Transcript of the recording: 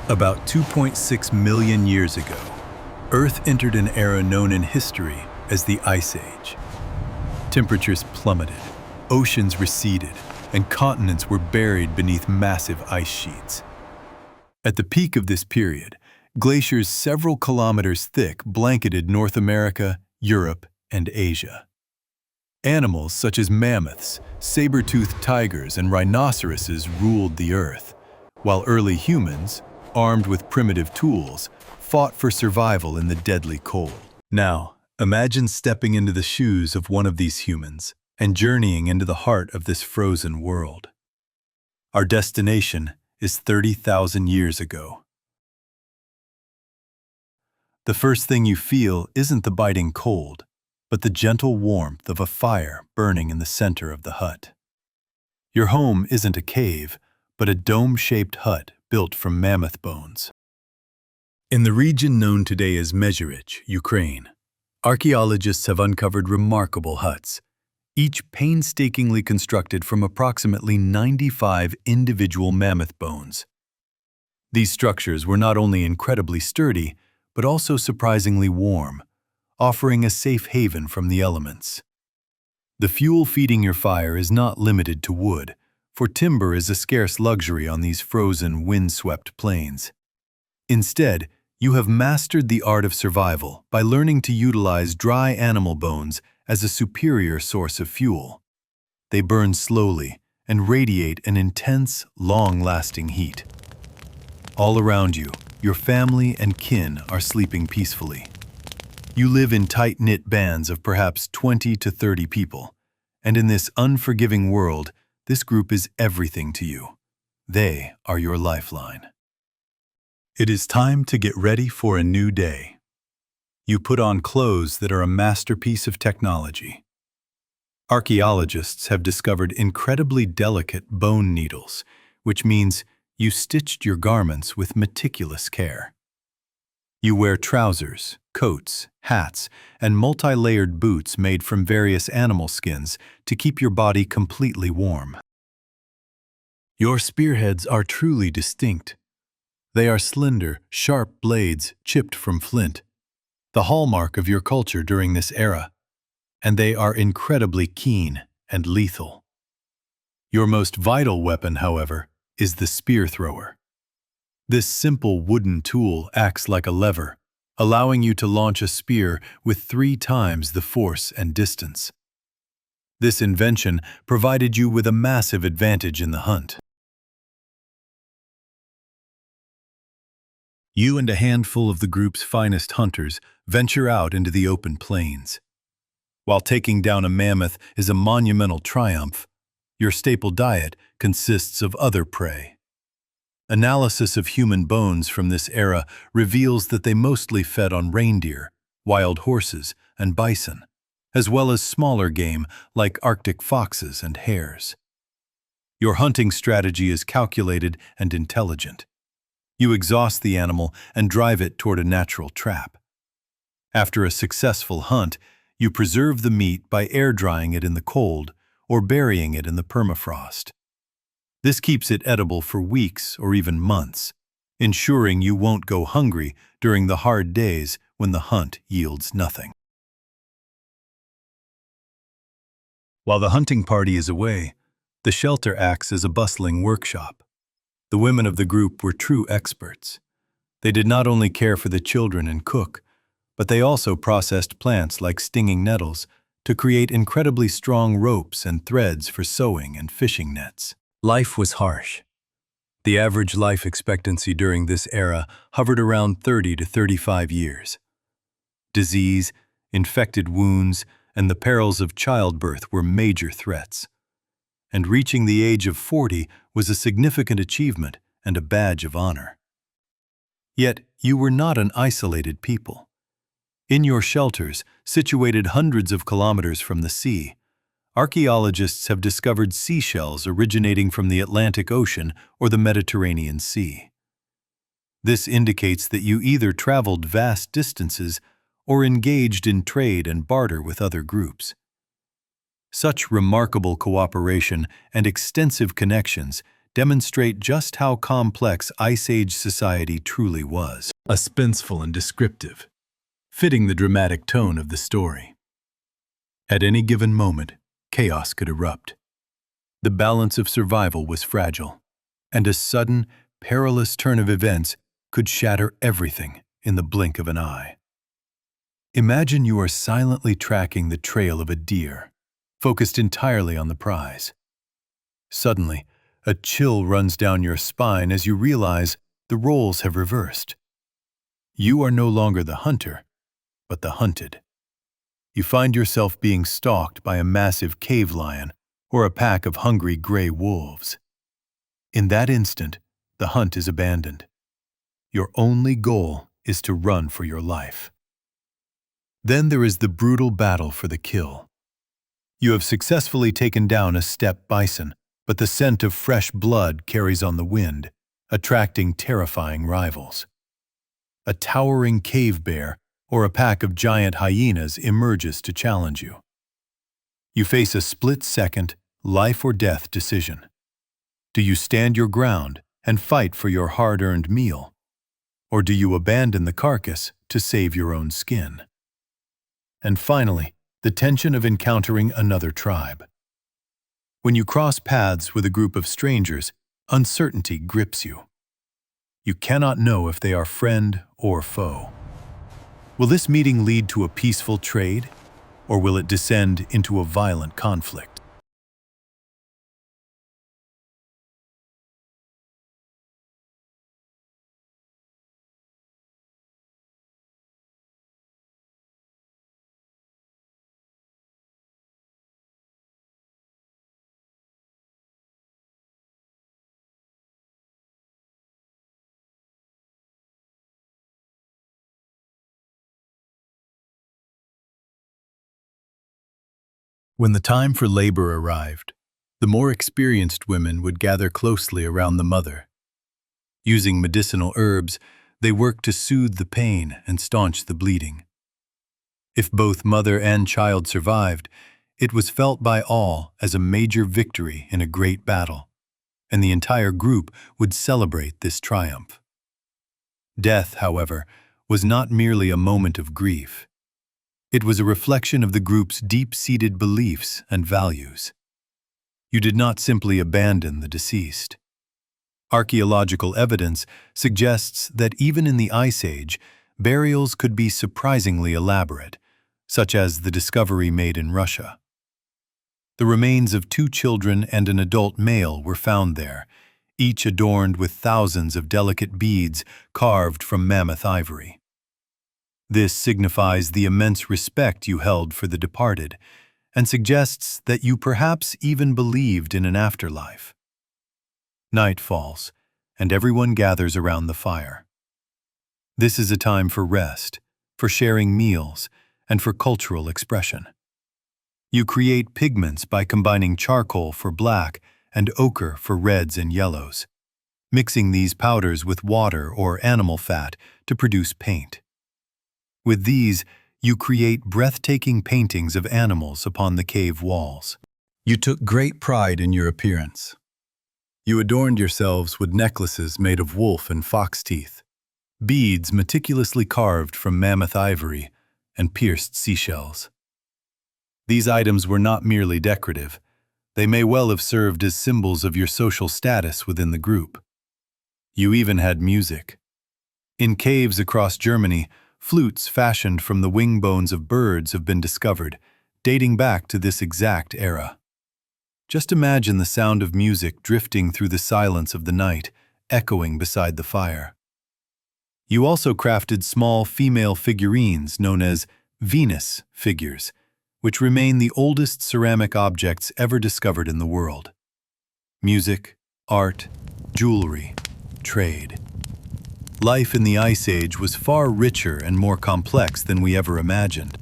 About 2.6 million years ago, Earth entered an era known in history as the Ice Age. Temperatures plummeted, oceans receded, and continents were buried beneath massive ice sheets. At the peak of this period, glaciers several kilometers thick blanketed North America, Europe, and Asia. Animals such as mammoths, saber-toothed tigers, and rhinoceroses ruled the Earth, while early humans, armed with primitive tools, fought for survival in the deadly cold. Now, imagine stepping into the shoes of one of these humans and journeying into the heart of this frozen world. Our destination is 30,000 years ago. The first thing you feel isn't the biting cold, but the gentle warmth of a fire burning in the center of the hut. Your home isn't a cave, but a dome-shaped hut built from mammoth bones. In the region known today as Mezhirich, Ukraine, archaeologists have uncovered remarkable huts, each painstakingly constructed from approximately 95 individual mammoth bones. These structures were not only incredibly sturdy, but also surprisingly warm, offering a safe haven from the elements. The fuel feeding your fire is not limited to wood, for timber is a scarce luxury on these frozen, wind-swept plains. Instead, you have mastered the art of survival by learning to utilize dry animal bones as a superior source of fuel. They burn slowly and radiate an intense, long-lasting heat. All around you, your family and kin are sleeping peacefully. You live in tight-knit bands of perhaps 20 to 30 people, and in this unforgiving world, this group is everything to you. They are your lifeline. It is time to get ready for a new day. You put on clothes that are a masterpiece of technology. Archaeologists have discovered incredibly delicate bone needles, which means you stitched your garments with meticulous care. You wear trousers, coats, hats, and multi-layered boots made from various animal skins to keep your body completely warm. Your spearheads are truly distinct. They are slender, sharp blades chipped from flint, the hallmark of your culture during this era, and they are incredibly keen and lethal. Your most vital weapon, however, is the spear thrower. This simple wooden tool acts like a lever, allowing you to launch a spear with 3 times the force and distance. This invention provided you with a massive advantage in the hunt. You and a handful of the group's finest hunters venture out into the open plains. While taking down a mammoth is a monumental triumph, your staple diet consists of other prey. Analysis of human bones from this era reveals that they mostly fed on reindeer, wild horses, and bison, as well as smaller game like Arctic foxes and hares. Your hunting strategy is calculated and intelligent. You exhaust the animal and drive it toward a natural trap. After a successful hunt, you preserve the meat by air-drying it in the cold or burying it in the permafrost. This keeps it edible for weeks or even months, ensuring you won't go hungry during the hard days when the hunt yields nothing. While the hunting party is away, the shelter acts as a bustling workshop. The women of the group were true experts. They did not only care for the children and cook, but they also processed plants like stinging nettles to create incredibly strong ropes and threads for sewing and fishing nets. Life was harsh. The average life expectancy during this era hovered around 30 to 35 years. Disease, infected wounds, and the perils of childbirth were major threats. And reaching the age of 40 was a significant achievement and a badge of honor. Yet, you were not an isolated people. In your shelters, situated hundreds of kilometers from the sea, archaeologists have discovered seashells originating from the Atlantic Ocean or the Mediterranean Sea. This indicates that you either traveled vast distances or engaged in trade and barter with other groups. Such remarkable cooperation and extensive connections demonstrate just how complex Ice Age society truly was. Suspenseful and descriptive, fitting the dramatic tone of the story. At any given moment, chaos could erupt. The balance of survival was fragile, and a sudden, perilous turn of events could shatter everything in the blink of an eye. Imagine you are silently tracking the trail of a deer, focused entirely on the prize. Suddenly, a chill runs down your spine as you realize the roles have reversed. You are no longer the hunter, but the hunted. You find yourself being stalked by a massive cave lion or a pack of hungry gray wolves. In that instant, the hunt is abandoned. Your only goal is to run for your life. Then there is the brutal battle for the kill. You have successfully taken down a steppe bison, but the scent of fresh blood carries on the wind, attracting terrifying rivals. A towering cave bear or a pack of giant hyenas emerges to challenge you. You face a split-second, life-or-death decision. Do you stand your ground and fight for your hard-earned meal? Or do you abandon the carcass to save your own skin? And finally, the tension of encountering another tribe. When you cross paths with a group of strangers, uncertainty grips you. You cannot know if they are friend or foe. Will this meeting lead to a peaceful trade, or will it descend into a violent conflict? When the time for labor arrived, the more experienced women would gather closely around the mother. Using medicinal herbs, they worked to soothe the pain and staunch the bleeding. If both mother and child survived, it was felt by all as a major victory in a great battle, and the entire group would celebrate this triumph. Death, however, was not merely a moment of grief. It was a reflection of the group's deep-seated beliefs and values. You did not simply abandon the deceased. Archaeological evidence suggests that even in the Ice Age, burials could be surprisingly elaborate, such as the discovery made in Russia. The remains of 2 children and an adult male were found there, each adorned with thousands of delicate beads carved from mammoth ivory. This signifies the immense respect you held for the departed, and suggests that you perhaps even believed in an afterlife. Night falls, and everyone gathers around the fire. This is a time for rest, for sharing meals, and for cultural expression. You create pigments by combining charcoal for black and ochre for reds and yellows, mixing these powders with water or animal fat to produce paint. With these, you create breathtaking paintings of animals upon the cave walls. You took great pride in your appearance. You adorned yourselves with necklaces made of wolf and fox teeth, beads meticulously carved from mammoth ivory, and pierced seashells. These items were not merely decorative. They may well have served as symbols of your social status within the group. You even had music. In caves across Germany, flutes fashioned from the wing bones of birds have been discovered, dating back to this exact era. Just imagine the sound of music drifting through the silence of the night, echoing beside the fire. You also crafted small female figurines known as Venus figures, which remain the oldest ceramic objects ever discovered in the world. Music, art, jewelry, trade. Life in the Ice Age was far richer and more complex than we ever imagined.